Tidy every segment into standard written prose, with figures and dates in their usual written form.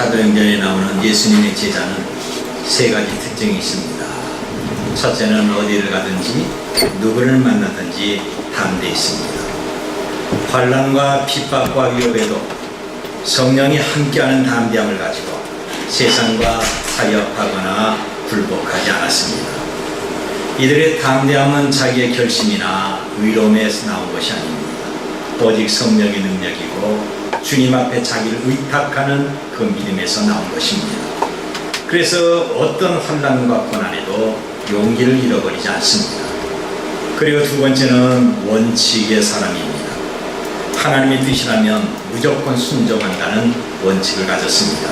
사도행전에 나오는 예수님의 제자는 세 가지 특징이 있습니다. 첫째는 어디를 가든지 누구를 만나든지 담대히 있습니다. 환난과 핍박과 위협에도 성령이 함께하는 담대함을 가지고 세상과 타협하거나 굴복하지 않았습니다. 이들의 담대함은 자기의 결심이나 의로움에서 나온 것이 아닙니다. 오직 성령의 능력이고 주님 앞에 자기를 의탁하는 그 믿음에서 나온 것입니다. 그래서 어떤 환난과 고난에도 용기를 잃어버리지 않습니다. 그리고 두 번째는 원칙의 사람입니다. 하나님의 뜻이라면 무조건 순종한다는 원칙을 가졌습니다.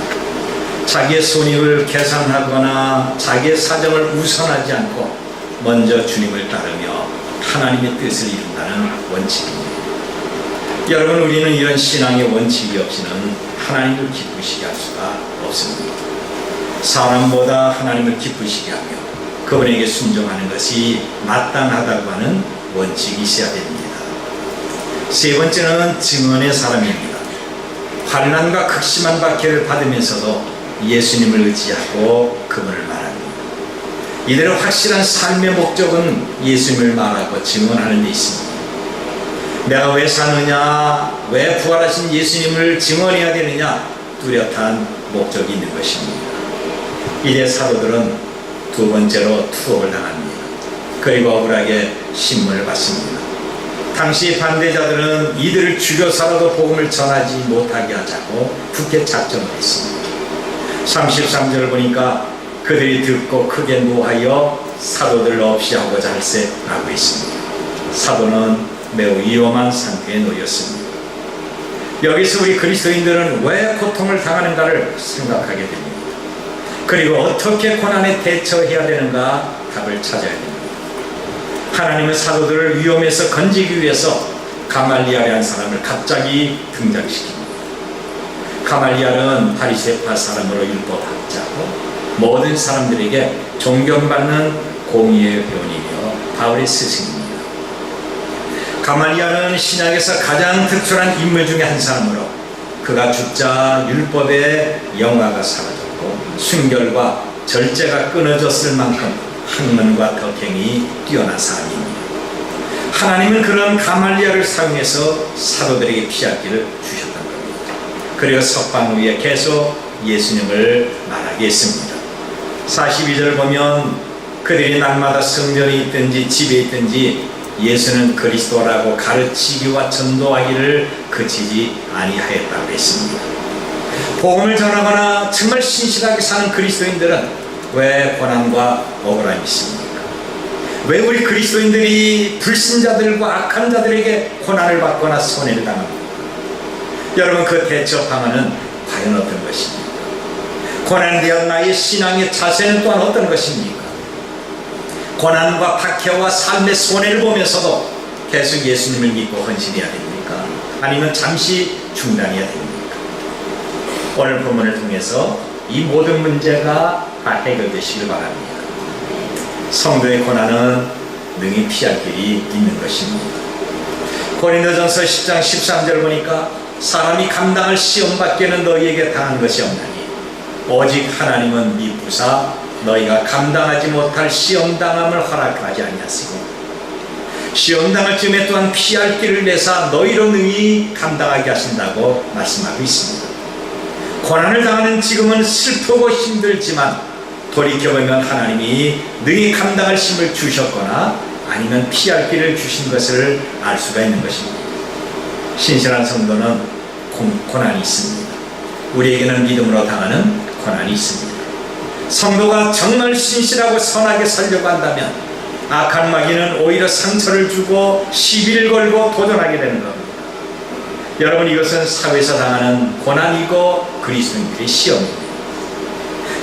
자기의 손익을 계산하거나 자기의 사정을 우선하지 않고 먼저 주님을 따르며 하나님의 뜻을 이룬다는 원칙입니다. 여러분, 우리는 이런 신앙의 원칙이 없이는 하나님을 기쁘시게 할 수가 없습니다. 사람보다 하나님을 기쁘시게 하며 그분에게 순종하는 것이 마땅하다고 하는 원칙이 있어야 됩니다. 세 번째는 증언의 사람입니다. 환난과 극심한 박해를 받으면서도 예수님을 의지하고 그분을 말합니다. 이들의 확실한 삶의 목적은 예수님을 말하고 증언하는 데 있습니다. 내가 왜 사느냐, 왜 부활하신 예수님을 증언해야 되느냐, 뚜렷한 목적이 있는 것입니다. 이제 사도들은 두 번째로 투옥을 당합니다. 그리고 억울하게 신문을 받습니다. 당시 반대자들은 이들을 죽여서라도 복음을 전하지 못하게 하자고 굳게 작정을 했습니다. 33절을 보니까 그들이 듣고 크게 노하여 사도들을 없이 하고자 할세라고 했습니다. 사도는 매우 위험한 상태에 놓였습니다. 여기서 우리 그리스도인들은 왜 고통을 당하는가를 생각하게 됩니다. 그리고 어떻게 고난에 대처해야 되는가 답을 찾아야 됩니다. 하나님은 사도들을 위험에서 건지기 위해서 가말리알이라는 사람을 갑자기 등장시킵니다. 가말리알은 바리새파 사람으로 율법학자고 모든 사람들에게 존경받는 공의의 회원이며 바울의 스승입니다. 가말리알은 신약에서 가장 특출한 인물 중에 한 사람으로 그가 죽자 율법의 영화가 사라졌고 순결과 절제가 끊어졌을 만큼 학문과 덕행이 뛰어난 사람입니다. 하나님은 그런 가말리알을 사용해서 사도들에게 피할 길을 주셨던 겁니다. 그리고 석방 위에 계속 예수님을 말하게 했습니다. 42절을 보면 그들이 날마다 성전에 있든지 집에 있든지 예수는 그리스도라고 가르치기와 전도하기를 그치지 아니하였다고 했습니다. 복음을 전하거나 정말 신실하게 사는 그리스도인들은 왜 고난과 억울함이 있습니까? 왜 우리 그리스도인들이 불신자들과 악한 자들에게 고난을 받거나 손해를 당합니까? 여러분, 그 대처 방안은 과연 어떤 것입니까? 고난에 대한 나의 신앙의 자세는 또한 어떤 것입니까? 고난과 박해와 삶의 손해를 보면서도 계속 예수님을 믿고 헌신해야 됩니까? 아니면 잠시 중단해야 됩니까? 오늘 본문을 통해서 이 모든 문제가 다 해결되시길 바랍니다. 성도의 고난은 능히 피할 길이 있는 것입니다. 고린도전서 10장 13절 보니까 사람이 감당할 시험밖에는 너희에게 당한 것이 없나니 오직 하나님은 미쁘사 너희가 감당하지 못할 시험당함을 허락하지 아니하시고 시험당할 즈음에 또한 피할 길을 내사 너희로 능히 감당하게 하신다고 말씀하고 있습니다. 고난을 당하는 지금은 슬프고 힘들지만 돌이켜보면 하나님이 능히 감당할 힘을 주셨거나 아니면 피할 길을 주신 것을 알 수가 있는 것입니다. 신실한 성도는 고난이 있습니다. 우리에게는 믿음으로 당하는 고난이 있습니다. 성도가 정말 신실하고 선하게 살려고 한다면 악한 마귀는 오히려 상처를 주고 시비를 걸고 도전하게 되는 겁니다. 여러분, 이것은 사회에서 당하는 고난이고 그리스도인들의 시험입니다.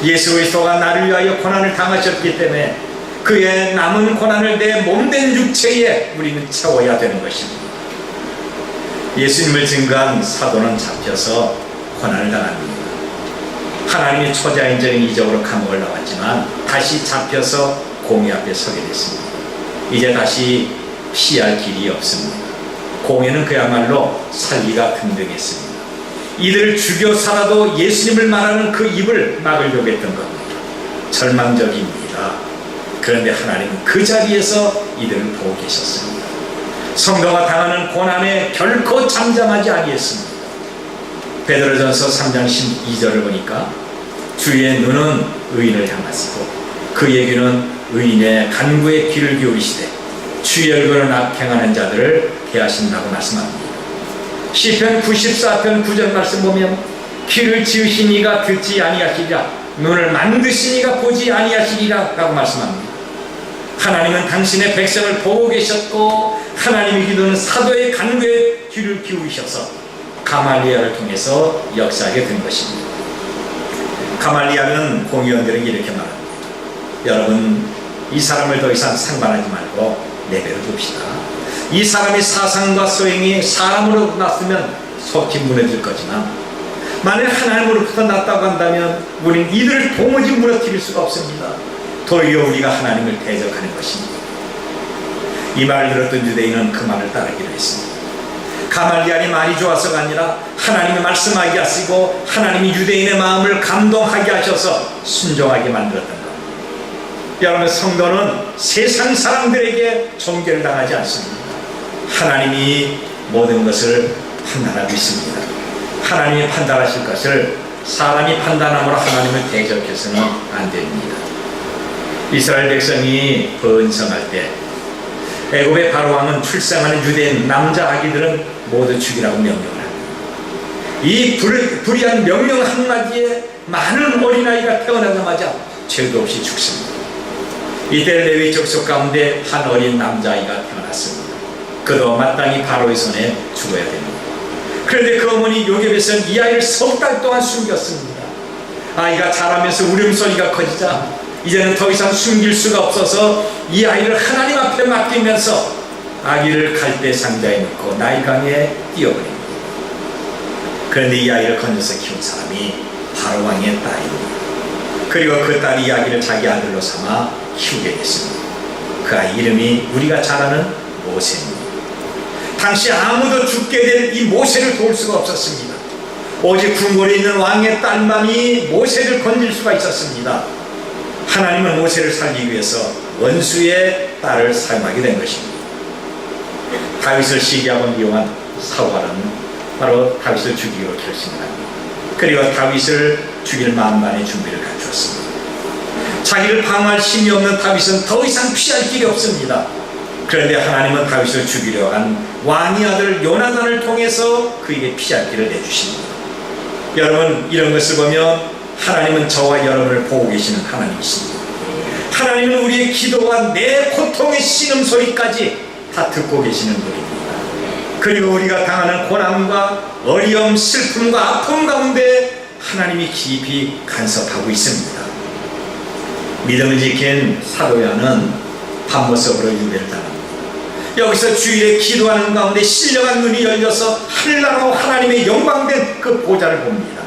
예수 그리스도가 나를 위하여 고난을 당하셨기 때문에 그의 남은 고난을 내 몸된 육체에 우리는 채워야 되는 것입니다. 예수님을 증거한 사도는 잡혀서 고난을 당합니다. 하나님의 초자연적인 이적으로 감옥을 나왔지만 다시 잡혀서 공의 앞에 서게 됐습니다. 이제 다시 피할 길이 없습니다. 공회는 그야말로 살기가 등등했습니다. 이들을 죽여서라도 예수님을 말하는 그 입을 막으려고 했던 겁니다. 절망적입니다. 그런데 하나님은 그 자리에서 이들을 보고 계셨습니다. 성도가 당하는 고난에 결코 잠잠하지 아니했습니다. 베드로전서 3장 12절을 보니까 주의 눈은 의인을 향하시고 그의 귀는 의인의 간구에 귀를 기울이시되 주의 얼굴은 악행하는 자들을 대하신다고 말씀합니다. 시편 94편 9절 말씀 보면 귀를 지으신 이가 듣지 아니하시리라 눈을 만드신 이가 보지 아니하시리라 라고 말씀합니다. 하나님은 당신의 백성을 보고 계셨고 하나님의 기도는 사도의 간구에 귀를 기울이셔서 가말리엘을 통해서 역사하게 된 것입니다. 가말리엘은 공의원들에게 이렇게 말합니다. 여러분, 이 사람을 더 이상 상관하지 말고 내버려 둡시다. 이 사람의 사상과 소행이 사람으로 났으면 속히 무너질 거지만 만일 하나님으로부터 났다고 한다면 우리는 이들을 도무지 무너뜨릴 수가 없습니다. 도리어 우리가 하나님을 대적하는 것입니다. 이 말을 들었던 유대인은 그 말을 따르기로 했습니다. 가말리엘이 말이 좋아서가 아니라 하나님이 말씀하게 하시고 하나님이 유대인의 마음을 감동하게 하셔서 순종하게 만들었던 겁니다. 여러분, 성도는 세상 사람들에게 종결을 당하지 않습니다. 하나님이 모든 것을 판단하고 있습니다. 하나님이 판단하실 것을 사람이 판단함으로 하나님을 대적해서는 안 됩니다. 이스라엘 백성이 번성할 때 애굽의 바로왕은 출생하는 유대인 남자 아기들은 모두 죽이라고 명령을 합니다. 이 불의한 명령 한마디에 많은 어린아이가 태어나자마자 죄도 없이 죽습니다. 이때 레위 족속 가운데 한 어린 남자아이가 태어났습니다. 그도 마땅히 바로의 손에 죽어야 됩니다. 그런데 그 어머니 요셉에서는 이 아이를 석 달 동안 숨겼습니다. 아이가 자라면서 울음소리가 커지자 이제는 더 이상 숨길 수가 없어서 이 아이를 하나님 앞에 맡기면서 아기를 갈대 상자에 넣고 나일강에 띄워버립니다. 그런데 이 아이를 건져서 키운 사람이 바로왕의 딸입니다. 그리고 그 딸이 이 아기를 자기 아들로 삼아 키우게 됐습니다. 그 아이 이름이 우리가 잘 아는 모세입니다. 당시 아무도 죽게 될 이 모세를 도울 수가 없었습니다. 오직 궁궐에 있는 왕의 딸만이 모세를 건질 수가 있었습니다. 하나님은 모세를 살리기 위해서 원수의 딸을 사용하게 된 것입니다. 다윗을 시기하고 미워한 사울은 바로 다윗을 죽이기로 결심합니다. 그리고 다윗을 죽일 만반의 준비를 갖추었습니다. 자기를 방어할 힘이 없는 다윗은 더 이상 피할 길이 없습니다. 그런데 하나님은 다윗을 죽이려 한 왕의 아들 요나단을 통해서 그에게 피할 길을 내주십니다. 여러분, 이런 것을 보면 하나님은 저와 여러분을 보고 계시는 하나님이십니다. 하나님은 우리의 기도와 내 고통의 신음소리까지 다 듣고 계시는 분입니다. 그리고 우리가 당하는 고난과 어려움, 슬픔과 아픔 가운데 하나님이 깊이 간섭하고 있습니다. 믿음을 지킨 사도 요한은 밤모습으로 유배를 당합니다. 여기서 주일에 기도하는 가운데 신령한 눈이 열려서 하늘나라와 하나님의 영광된 그 보좌를 봅니다.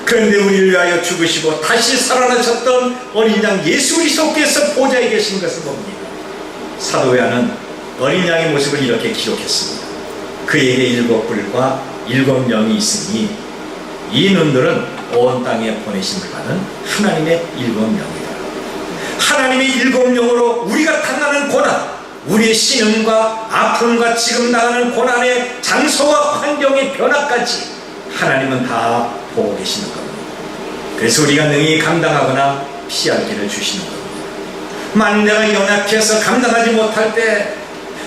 그런데 우리를 위하여 죽으시고 다시 살아나셨던 어린 양 예수 그리스도께서 보좌에 계신 것을 봅니다. 사도 요한은 어린 양의 모습을 이렇게 기록했습니다. 그에게 7뿔과 7명이 있으니 이 눈들은 온 땅에 보내심을 받은 하나님의 7명이다. 하나님의 7명으로 우리가 당하는 고난, 우리의 신음과 아픔과 지금 당하는 고난의 장소와 환경의 변화까지 하나님은 다 보고 계시는 겁니다. 그래서 우리가 능히 감당하거나 피할 길을 주시는 겁니다. 만일 내가 연약해서 감당하지 못할 때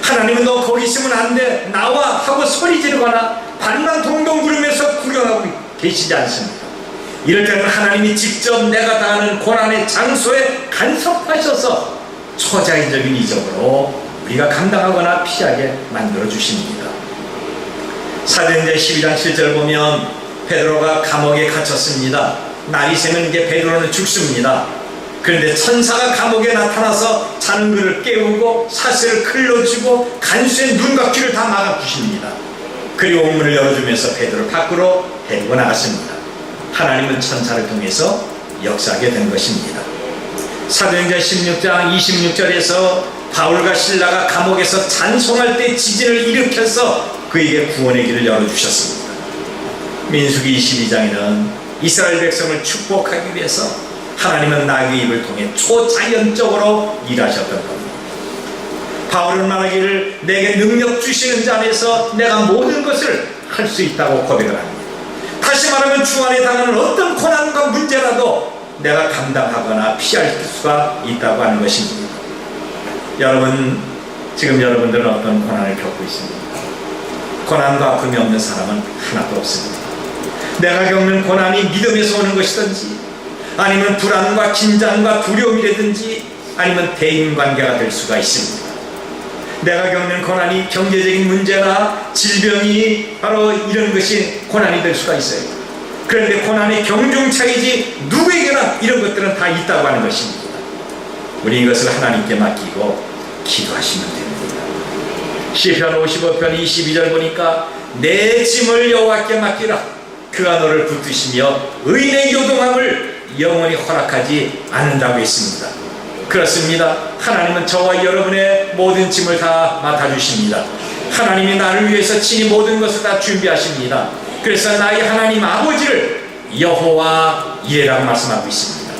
하나님은 너 거기 있으면 안 돼, 나와 하고 소리 지르거나 발만 동동 구르면서 구경하고 계시지 않습니다. 이럴 때는 하나님이 직접 내가 당하는 고난의 장소에 간섭하셔서 초자연적인 이적으로 우리가 감당하거나 피하게 만들어 주십니다. 사도행전 12장 7절 보면 베드로가 감옥에 갇혔습니다. 날이 새면 이제 베드로는 죽습니다. 그런데 천사가 감옥에 나타나서 자는 그를 깨우고 사슬을 클러주고 간수의 눈과 귀를 다 막아주십니다. 그리고 문을 열어주면서 베드로 밖으로 데리고 나갔습니다. 하나님은 천사를 통해서 역사하게 된 것입니다. 사도행전 16장 26절에서 바울과 실라가 감옥에서 잔송할 때 지진을 일으켜서 그에게 구원의 길을 열어주셨습니다. 민수기 22장에는 이스라엘 백성을 축복하기 위해서 하나님은 나귀의 입을 통해 초자연적으로 일하셨던 겁니다. 바울은 말하기를 내게 능력 주시는 자 안에서 내가 모든 것을 할 수 있다고 고백을 합니다. 다시 말하면 주 안에 당하는 어떤 고난과 문제라도 내가 감당하거나 피할 수가 있다고 하는 것입니다. 여러분, 지금 여러분들은 어떤 고난을 겪고 있습니까? 고난과 아픔이 없는 사람은 하나도 없습니다. 내가 겪는 고난이 믿음에서 오는 것이든지 아니면 불안과 긴장과 두려움이라든지 아니면 대인관계가 될 수가 있습니다. 내가 겪는 고난이 경제적인 문제나 질병이 바로 이런 것이 고난이 될 수가 있어요. 그런데 고난의 경중차이지 누구에게나 이런 것들은 다 있다고 하는 것입니다. 우리 이것을 하나님께 맡기고 기도하시면 됩니다. 시편 55편 22절 보니까 내 짐을 여호와께 맡기라. 그가 너를 붙드시며 의인의 요동함을 영원히 허락하지 않는다고 했습니다. 그렇습니다. 하나님은 저와 여러분의 모든 짐을 다 맡아주십니다. 하나님이 나를 위해서 친히 모든 것을 다 준비하십니다. 그래서 나의 하나님 아버지를 여호와 이레라고 말씀하고 있습니다.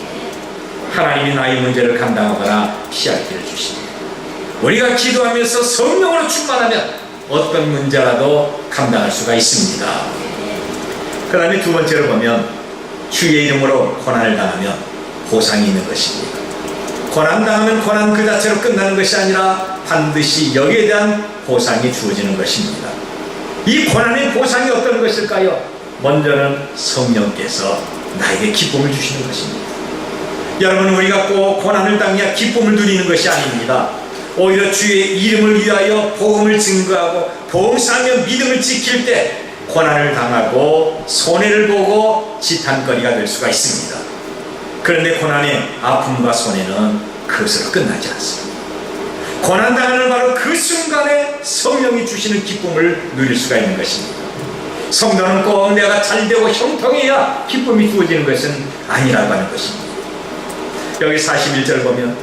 하나님이 나의 문제를 감당하거나 피할 길을 주십니다. 우리가 기도하면서 성령으로 충만하면 어떤 문제라도 감당할 수가 있습니다. 그 다음에 두 번째로 보면 주의 이름으로 고난을 당하면 보상이 있는 것입니다. 고난당하면 고난 그 자체로 끝나는 것이 아니라 반드시 여기에 대한 보상이 주어지는 것입니다. 이 고난의 보상이 어떤 것일까요? 먼저는 성령께서 나에게 기쁨을 주시는 것입니다. 여러분, 우리가 꼭 고난을 당해야 기쁨을 누리는 것이 아닙니다. 오히려 주의 이름을 위하여 복음을 증거하고 봉사하며 믿음을 지킬 때 고난을 당하고 손해를 보고 지탄거리가 될 수가 있습니다. 그런데 고난의 아픔과 손해는 그것으로 끝나지 않습니다. 고난당하는 바로 그 순간에 성령이 주시는 기쁨을 누릴 수가 있는 것입니다. 성도는 꼭 내가 잘되고 형통해야 기쁨이 주어지는 것은 아니라고 하는 것입니다. 여기 41절 보면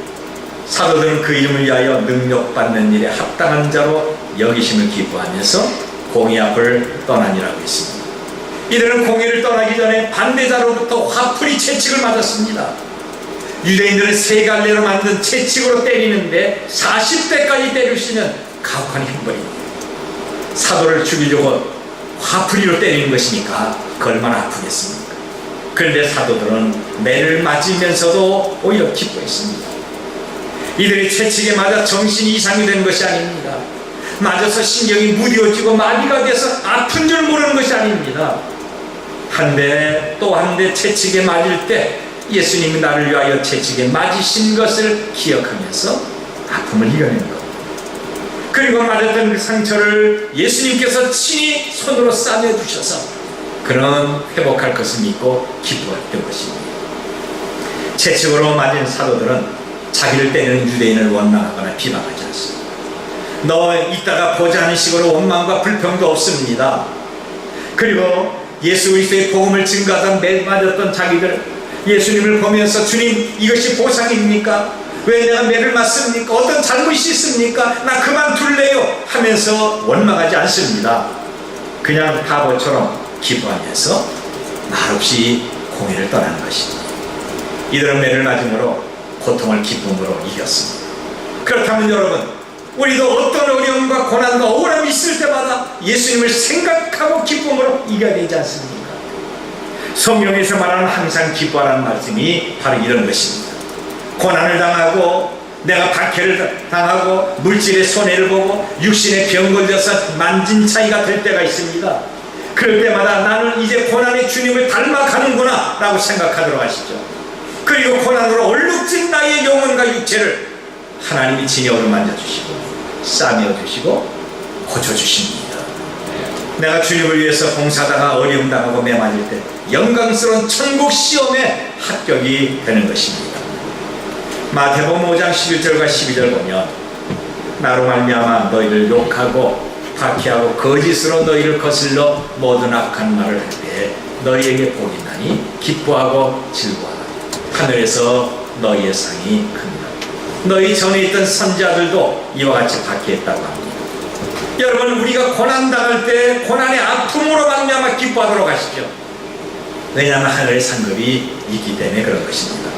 사도들은 그 이름을 위하여 능력받는 일에 합당한 자로 여기심을 기뻐하면서 공의 앞을 떠나니라고 했습니다. 이들은 공의를 떠나기 전에 반대자로부터 화풀이 채찍을 맞았습니다. 유대인들은 세 갈래로 만든 채찍으로 때리는데 40대까지 때릴 수 있는 가혹한 형벌입니다. 사도를 죽이려고 화풀이로 때리는 것이니까 그 얼마나 아프겠습니까? 그런데 사도들은 매를 맞으면서도 오히려 기뻐했습니다. 이들의 채찍에 맞아 정신이 이상이 되는 것이 아닙니다. 맞아서 신경이 무뎌지고 마비가 돼서 아픈 줄 모르는 것이 아닙니다. 한 대 또 한 대 채찍에 맞을 때 예수님이 나를 위하여 채찍에 맞으신 것을 기억하면서 아픔을 이겨내는 것. 그리고 맞았던 그 상처를 예수님께서 친히 손으로 싸매 주셔서 그런 회복할 것을 믿고 기뻐했던 것입니다. 채찍으로 맞은 사도들은 자기를 때리는 유대인을 원망하거나 비방하지 않습니다. 너 이따가 보자는 식으로 원망과 불평도 없습니다. 그리고 예수 그리스도의 복음을 증거하던 매 맞았던 자기들, 예수님을 보면서 주님, 이것이 보상입니까? 왜 내가 매를 맞습니까? 어떤 잘못이 있습니까? 나 그만둘래요 하면서 원망하지 않습니다. 그냥 바보처럼 기뻐하면서 말없이 공의를 떠나는 것입니다. 이들은 매를 맞음으로 고통을 기쁨으로 이겼습니다. 그렇다면 여러분, 우리도 어떤 어려움과 고난과 억울함이 있을 때마다 예수님을 생각하고 기쁨으로 이겨야 되지 않습니까? 성경에서 말하는 항상 기뻐하라는 말씀이 바로 이런 것입니다. 고난을 당하고 내가 박해를 당하고 물질의 손해를 보고 육신의 병 걸려서 만진차이가 될 때가 있습니다. 그럴 때마다 나는 이제 고난의 주님을 닮아가는구나 라고 생각하도록 하시죠. 그리고 고난으로 얼룩진 나의 영혼과 육체를 하나님이 진영으로 만져주시고 싸매어주시고 고쳐주십니다. 내가 주님을 위해서 봉사하다가 어려움 당하고 매맞을 때 영광스러운 천국 시험에 합격이 되는 것입니다. 마태복음 5장 11절과 12절 보면 나로 말미암아 너희를 욕하고 박해하고 거짓으로 너희를 거슬러 모든 악한 말을 할 때 너희에게 복이 있나니 기뻐하고 즐거워하라. 하늘에서 너희의 상이 큽니다. 너희 전에 있던 선지자들도 이와 같이 박해했다고 합니다. 여러분, 우리가 고난당할 때 고난의 아픔으로 말미암아 기뻐하도록 하시죠. 왜냐하면 하늘의 상급이 있기 때문에 그런 것입니다.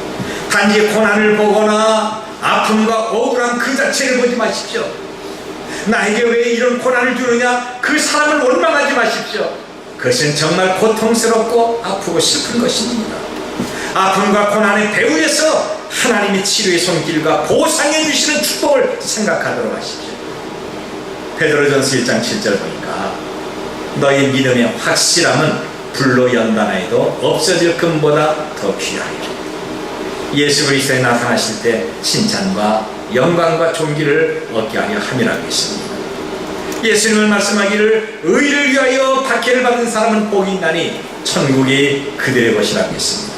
단지 고난을 보거나 아픔과 억울함 그 자체를 보지 마십시오. 나에게 왜 이런 고난을 주느냐, 그 사람을 원망하지 마십시오. 그것은 정말 고통스럽고 아프고 슬픈 것입니다. 아픔과 고난의 배후에서 하나님의 치료의 손길과 보상해 주시는 축복을 생각하도록 하십시오. 베드로전서 1장 7절 보니까 너희 믿음의 확실함은 불로 연단하여도 없어질 금보다 더 귀하여 예수 그리스도에 나타나실 때 칭찬과 영광과 존귀를 얻게 하려 함이라고 했습니다. 예수님은 말씀하기를 의를 위하여 박해를 받은 사람은 복이 있나니 천국이 그들의 것이라고 했습니다.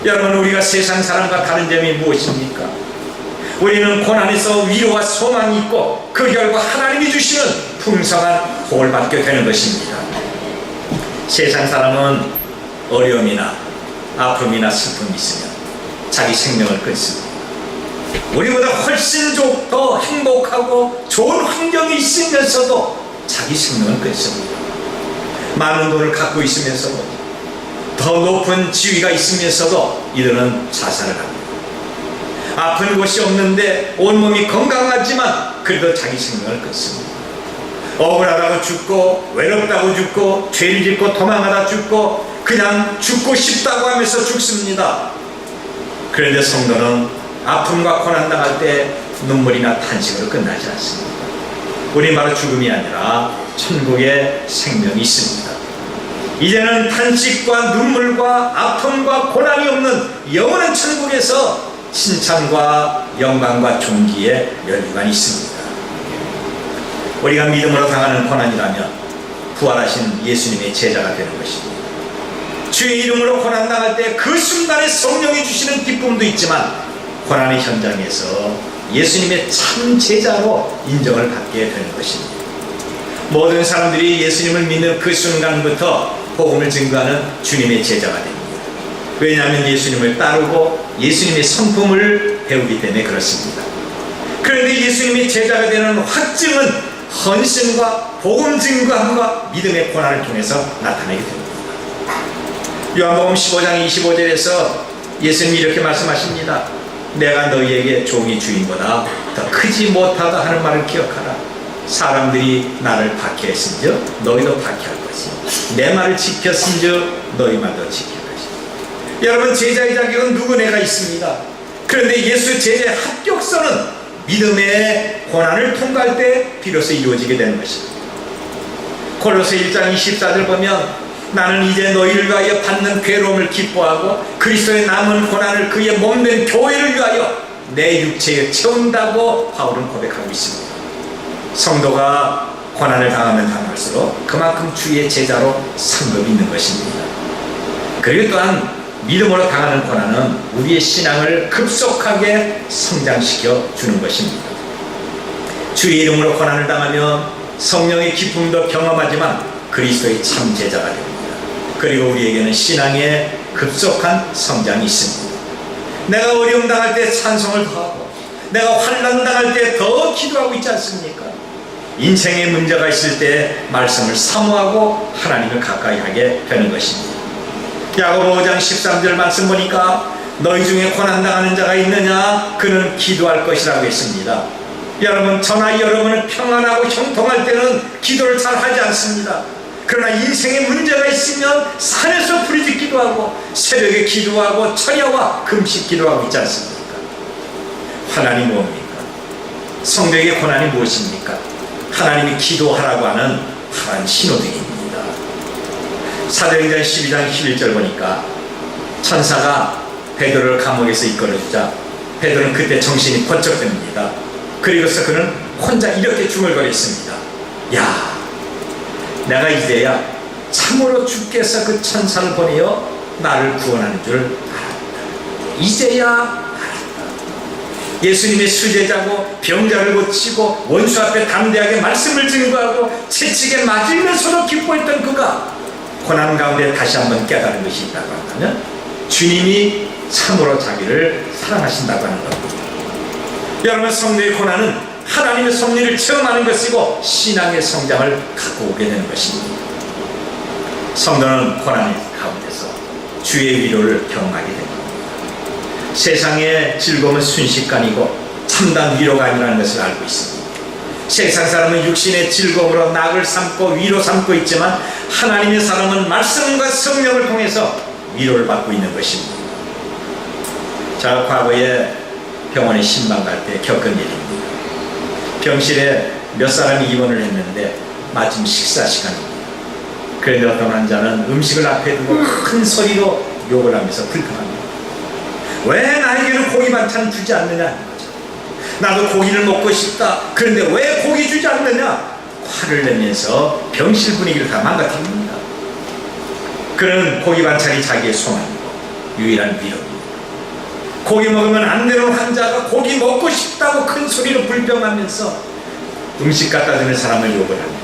여러분, 우리가 세상 사람과 다른 점이 무엇입니까? 우리는 고난에서 위로와 소망이 있고 그 결과 하나님이 주시는 풍성한 복을 받게 되는 것입니다. 세상 사람은 어려움이나 아픔이나 슬픔이 있으면 자기 생명을 끊습니다. 우리보다 훨씬 더 행복하고 좋은 환경이 있으면서도 자기 생명을 끊습니다. 많은 돈을 갖고 있으면서도, 더 높은 지위가 있으면서도 이들은 자살을 합니다. 아픈 곳이 없는데 온몸이 건강하지만 그래도 자기 생명을 끊습니다. 억울하다고 죽고, 외롭다고 죽고, 죄를 짓고 도망하다 죽고, 그냥 죽고 싶다고 하면서 죽습니다. 그런데 성도는 아픔과 고난당할 때 눈물이나 탄식으로 끝나지 않습니다. 우리 바로 죽음이 아니라 천국에 생명이 있습니다. 이제는 탄식과 눈물과 아픔과 고난이 없는 영원한 천국에서 칭찬과 영광과 존귀의 면류관이 있습니다. 우리가 믿음으로 당하는 고난이라면 부활하신 예수님의 제자가 되는 것입니다. 주의 이름으로 고난당할 때 그 순간에 성령이 주시는 기쁨도 있지만 고난의 현장에서 예수님의 참 제자로 인정을 받게 되는 것입니다. 모든 사람들이 예수님을 믿는 그 순간부터 복음을 증거하는 주님의 제자가 됩니다. 왜냐하면 예수님을 따르고 예수님의 성품을 배우기 때문에 그렇습니다. 그런데 예수님의 제자가 되는 확증은 헌신과 복음 증거함과 믿음의 고난을 통해서 나타나게 됩니다. 요한복음 15장 25절에서 예수님이 이렇게 말씀하십니다. 내가 너희에게 종이 주인보다 더 크지 못하다 하는 말을 기억하라. 사람들이 나를 박해했은즉 너희도 박해할 것이요 내 말을 지켰은즉 너희 말도 지킬 것이요. 여러분, 제자의 자격은 누구네가 있습니다. 그런데 예수 제자의 합격선은 믿음의 고난을 통과할 때 비로소 이루어지게 되는 것입니다. 골로새 1장 24절 보면 나는 이제 너희를 위하여 받는 괴로움을 기뻐하고 그리스도의 남은 고난을 그의 몸된 교회를 위하여 내 육체에 채운다고 바울은 고백하고 있습니다. 성도가 고난을 당하면 당할수록 그만큼 주의 제자로 상급이 있는 것입니다. 그리고 또한 믿음으로 당하는 고난은 우리의 신앙을 급속하게 성장시켜 주는 것입니다. 주의 이름으로 고난을 당하면 성령의 기쁨도 경험하지만 그리스도의 참 제자가 됩니다. 그리고 우리에게는 신앙의 급속한 성장이 있습니다. 내가 어려움 당할 때 찬송을 더하고 내가 환난 당할 때 더 기도하고 있지 않습니까? 인생에 문제가 있을 때 말씀을 사모하고 하나님을 가까이 하게 되는 것입니다. 야고보 5장 13절 말씀 보니까 너희 중에 고난당하는 자가 있느냐? 그는 기도할 것이라고 했습니다. 여러분, 저나 여러분은 평안하고 형통할 때는 기도를 잘 하지 않습니다. 그러나 인생에 문제가 있으면 산에서 부르짖기도 하고 새벽에 기도하고 철야와 금식 기도하고 있지 않습니까? 하나님이 뭡니까? 성도에게 고난이 무엇입니까? 하나님이 기도하라고 하는 파란 신호등입니다. 사도행전 12장 11절 보니까 천사가 베드로를 감옥에서 이끌어주자 베드로는 그때 정신이 번쩍 듭니다. 그리고서 그는 혼자 이렇게 중얼거렸습니다. 야, 내가 이제야 참으로 주께서 그 천사를 보내어 나를 구원하는 줄 알았다. 이제야 알았다. 예수님의 수제자고 병자를 고치고 원수 앞에 담대하게 말씀을 증거하고 채찍에 맞으면서도 기뻐했던 그가 고난 가운데 다시 한번 깨달은 것이 있다고 한다면 주님이 참으로 자기를 사랑하신다고 하는 겁니다. 여러분, 성도의 고난은 하나님의 섭리를 체험하는 것이고 신앙의 성장을 갖고 오게 되는 것입니다. 성도는 고난 가운데서 주의 위로를 경험하게 됩니다. 세상의 즐거움은 순식간이고 참담 위로가 아니라는 것을 알고 있습니다. 세상 사람은 육신의 즐거움으로 낙을 삼고 위로 삼고 있지만 하나님의 사람은 말씀과 성령을 통해서 위로를 받고 있는 것입니다. 제가 과거에 병원에 신방 갈 때 겪은 일입니다. 병실에 몇 사람이 입원을 했는데 마침 식사 시간입니다. 그런데 어떤 환자는 음식을 앞에 두고 큰 소리로 욕을 하면서 불평합니다. 왜 나에게는 고기 반찬을 주지 않느냐? 나도 고기를 먹고 싶다. 그런데 왜 고기 주지 않느냐? 화를 내면서 병실 분위기를 다 망가뜨립니다. 그는 고기 반찬이 자기의 소망이고 유일한 위로입니다. 고기 먹으면 안 되는 환자가 고기 먹고 싶다고 큰 소리로 불평하면서 음식 갖다 주는 사람을 욕을 합니다.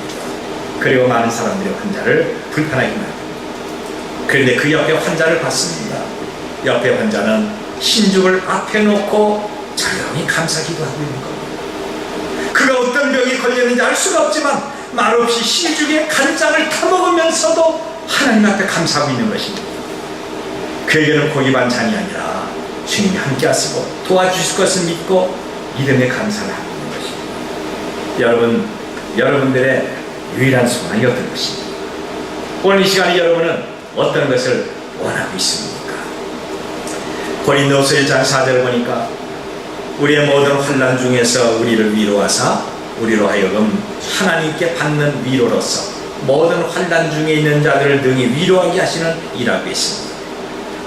그리고 많은 사람들이 환자를 불편하게 만듭니다. 그런데 그 옆에 환자를 봤습니다. 옆에 환자는 신죽을 앞에 놓고 조용히 감사 기도하고 있는 겁니다. 그가 어떤 병이 걸렸는지 알 수가 없지만 말없이 신죽의 간장을 타먹으면서도 하나님 앞에 감사하고 있는 것입니다. 그에게는 고기 반찬이 아니라 주님이 함께 하시고 도와주실 것을 믿고 믿음의 감사를 하고 있는 것입니다. 여러분들의 유일한 소망이 어떤 것입니까? 오늘 이 시간에 여러분은 어떤 것을 원하고 있습니까? 고린도서 1장 4절 보니까 우리의 모든 환난 중에서 우리를 위로하사 우리로 하여금 하나님께 받는 위로로서 모든 환난 중에 있는 자들을 능히 위로하게 하시는 이라고 했습니다.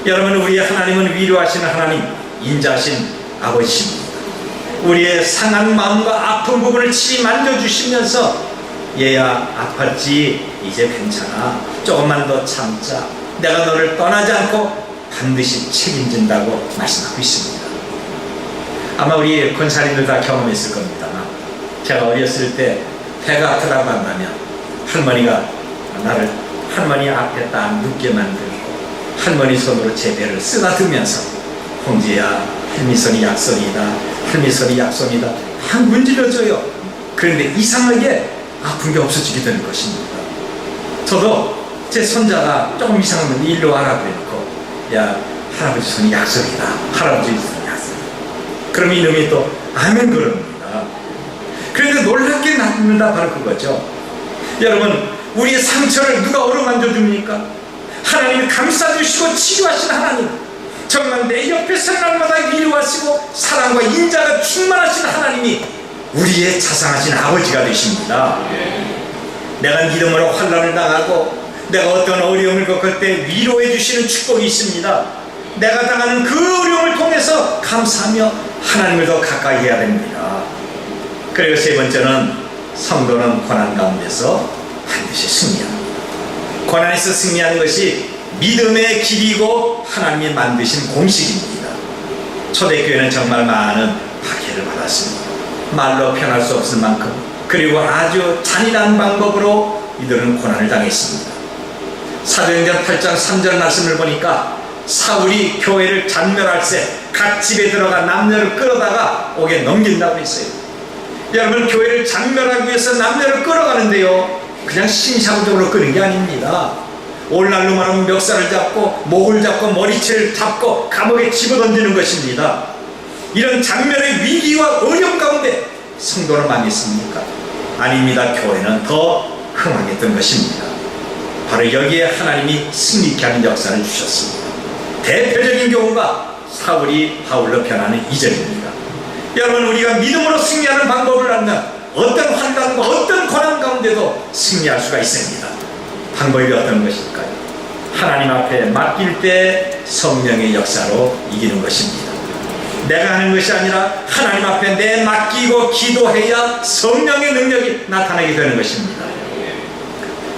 여러분, 우리의 하나님은 위로하시는 하나님, 인자하신 아버지십니다. 우리의 상한 마음과 아픈 부분을 친히 만져주시면서 얘야 아팠지 이제 괜찮아 조금만 더 참자 내가 너를 떠나지 않고 반드시 책임진다고 말씀하고 있습니다. 아마 우리 권사님들 다 경험했을 겁니다만 제가 어렸을 때 배가 아프다고 한다면 할머니가 나를 할머니 앞에 딱 눕게 만들고 할머니 손으로 제 배를 쓰다듬으면서 홍지야 할미손이 약손이다 할미손이 약손이다 막 문질러줘요. 그런데 이상하게 아픈 게 없어지게 되는 것입니다. 저도 제 손자가 조금 이상하면 일로 와라 그래놓고 야 할아버지 손이 약손이다 할아버지 손이 약손이다 그럼 이놈이 또 아멘 그럽니다. 그런데 놀랍게 낫는다 바로 그거죠. 여러분, 우리의 상처를 누가 어루만져 줍니까? 하나님이 감싸주시고 치료하신 하나님, 정말 내 옆에서 날마다 위로하시고 사랑과 인자가 충만하신 하나님이 우리의 자상하신 아버지가 되십니다. 내가 믿음으로 환난을 당하고 내가 어떤 어려움을 겪을 때 위로해 주시는 축복이 있습니다. 내가 당하는 그 어려움을 통해서 감사하며 하나님을 더 가까이 해야 됩니다. 그리고 세 번째는 성도는 고난 가운데서 반드시 승리합니다. 고난에서 승리하는 것이 믿음의 길이고 하나님이 만드신 공식입니다. 초대교회는 정말 많은 박해를 받았습니다. 말로 표현할 수 없을 만큼 그리고 아주 잔인한 방법으로 이들은 고난을 당했습니다. 사도행전 8장 3절 말씀을 보니까 사울이 교회를 잔멸할 때 각 집에 들어가 남녀를 끌어다가 옥에 넘긴다고 했어요. 여러분, 교회를 잔멸하기 위해서 남녀를 끌어가는데요 그냥 신사적으로 끄는 게 아닙니다. 오늘날로 말하면 멱살을 잡고 목을 잡고 머리채를 잡고 감옥에 집어던지는 것입니다. 이런 장면의 위기와 어려움 가운데 성도는 망했습니까? 아닙니다. 교회는 더 흥하겠던 것입니다. 바로 여기에 하나님이 승리케 하는 역사를 주셨습니다. 대표적인 경우가 사울이 바울로 변하는 이전입니다. 여러분, 우리가 믿음으로 승리하는 방법을 알면 어떤 환난과 어떤 고난 가운데도 승리할 수가 있습니다. 방법이 어떤 것일까요? 하나님 앞에 맡길 때 성령의 역사로 이기는 것입니다. 내가 하는 것이 아니라 하나님 앞에 내 맡기고 기도해야 성령의 능력이 나타나게 되는 것입니다.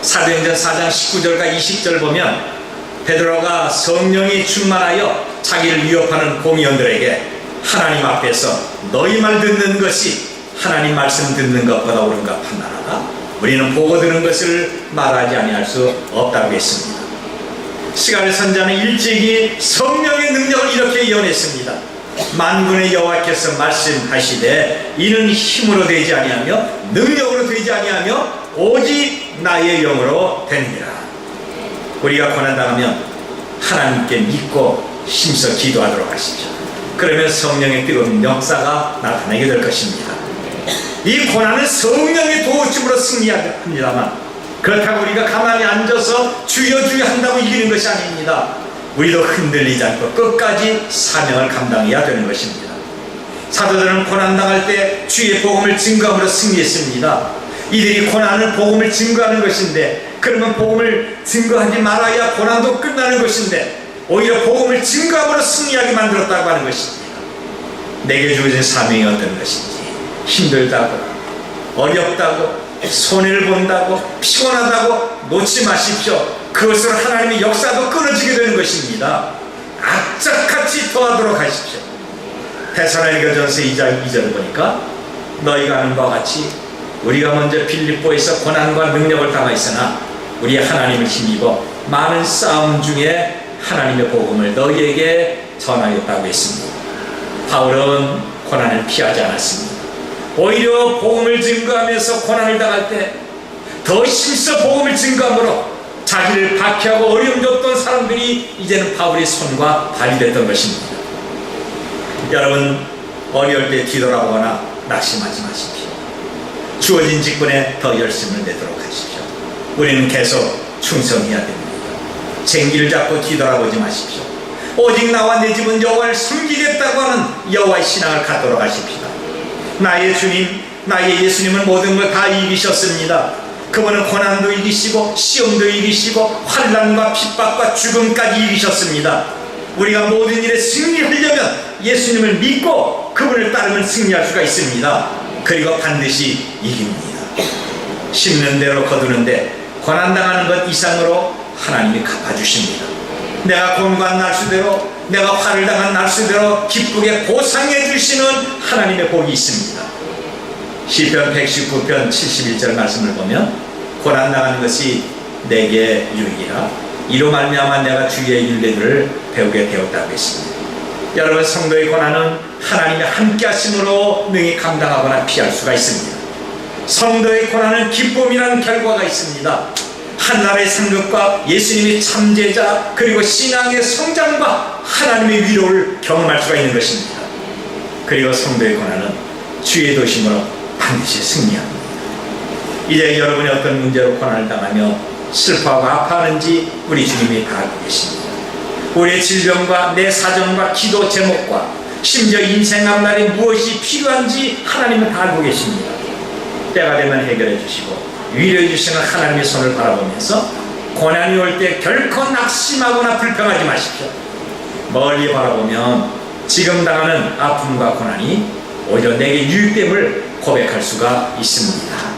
사도행전 4장 19절과 20절 보면 베드로가 성령이 충만하여 자기를 위협하는 공의원들에게 하나님 앞에서 너희 말 듣는 것이 하나님 말씀 듣는 것보다 옳은가 판단하라. 우리는 보고 들은 것을 말하지 아니할 수 없다고 했습니다. 시간의 선자는 일찍이 성령의 능력을 이렇게 예언했습니다. 만군의 여호와께서 말씀하시되 이는 힘으로 되지 아니하며 능력으로 되지 아니하며 오직 나의 영으로 되느니라. 우리가 고난당하면 하나님께 믿고 힘써 기도하도록 하십시오. 그러면 성령의 뜨거운 역사가 나타나게 될 것입니다. 이 고난은 성령의 도우심으로 승리합니다만 그렇다고 우리가 가만히 앉아서 주여 주여 한다고 이기는 것이 아닙니다. 우리도 흔들리지 않고 끝까지 사명을 감당해야 되는 것입니다. 사도들은 고난당할 때 주의 복음을 증거함으로 승리했습니다. 이들이 고난을 복음을 증거하는 것인데, 그러면 복음을 증거하지 말아야 고난도 끝나는 것인데 오히려 복음을 증거함으로 승리하게 만들었다고 하는 것입니다. 내게 주어진 사명이 어떤 것인지, 힘들다고 어렵다고 손해를 본다고 피곤하다고 놓지 마십시오. 그것으로 하나님의 역사도 끊어지게 되는 것입니다. 악착같이 더하도록 하십시오. 데살로니가전서 2장 2절을 보니까 너희가 아는 바와 같이 우리가 먼저 빌립보에서 고난과 능력을 당하였으나 우리 하나님을 힘입어 많은 싸움 중에 하나님의 복음을 너희에게 전하였다고 했습니다. 바울은 고난을 피하지 않았습니다. 오히려 복음을 증거하면서 고난을 당할 때 더 힘써 복음을 증거함으로 자기를 박해하고 어려움 줬던 사람들이 이제는 바울의 손과 발이 됐던 것입니다. 여러분, 어려울 때 뒤돌아보거나 낙심하지 마십시오. 주어진 직분에 더 열심을 내도록 하십시오. 우리는 계속 충성해야 됩니다. 쟁기를 잡고 뒤돌아보지 마십시오. 오직 나와 내 집은 여호와를 섬기겠다고 하는 여호와의 신앙을 갖도록 하십시다. 나의 주님, 나의 예수님은 모든 걸 다 이기셨습니다. 그분은 고난도 이기시고 시험도 이기시고 환난과 핍박과 죽음까지 이기셨습니다. 우리가 모든 일에 승리하려면 예수님을 믿고 그분을 따르면 승리할 수가 있습니다. 그리고 반드시 이깁니다. 심는 대로 거두는데 고난당하는 것 이상으로 하나님이 갚아주십니다. 내가 공고한 날수대로, 내가 화를 당한 날수대로 기쁘게 보상해 주시는 하나님의 복이 있습니다. 시편 119편 71절 말씀을 보면 고난당하는 것이 내게 유익이라 이로 말미암아 내가 주의 율례들을 배우게 되었다고 했습니다. 여러분, 성도의 고난은 하나님의 함께 하심으로 능히 감당하거나 피할 수가 있습니다. 성도의 고난은 기쁨이라는 결과가 있습니다. 한나라의 상급과 예수님의 참제자 그리고 신앙의 성장과 하나님의 위로를 경험할 수가 있는 것입니다. 그리고 성도의 고난은 주의 도심으로 반드시 승리합니다. 이제 여러분이 어떤 문제로 고난을 당하며 슬퍼하고 아파하는지 우리 주님이 다 알고 계십니다. 우리의 질병과 내 사정과 기도 제목과 심지어 인생 앞날에 무엇이 필요한지 하나님은 다 알고 계십니다. 때가 되면 해결해 주시고 위로해 주시는 하나님의 손을 바라보면서 고난이 올 때 결코 낙심하거나 불평하지 마십시오. 멀리 바라보면 지금 당하는 아픔과 고난이 오히려 내게 유익됨을 고백할 수가 있습니다.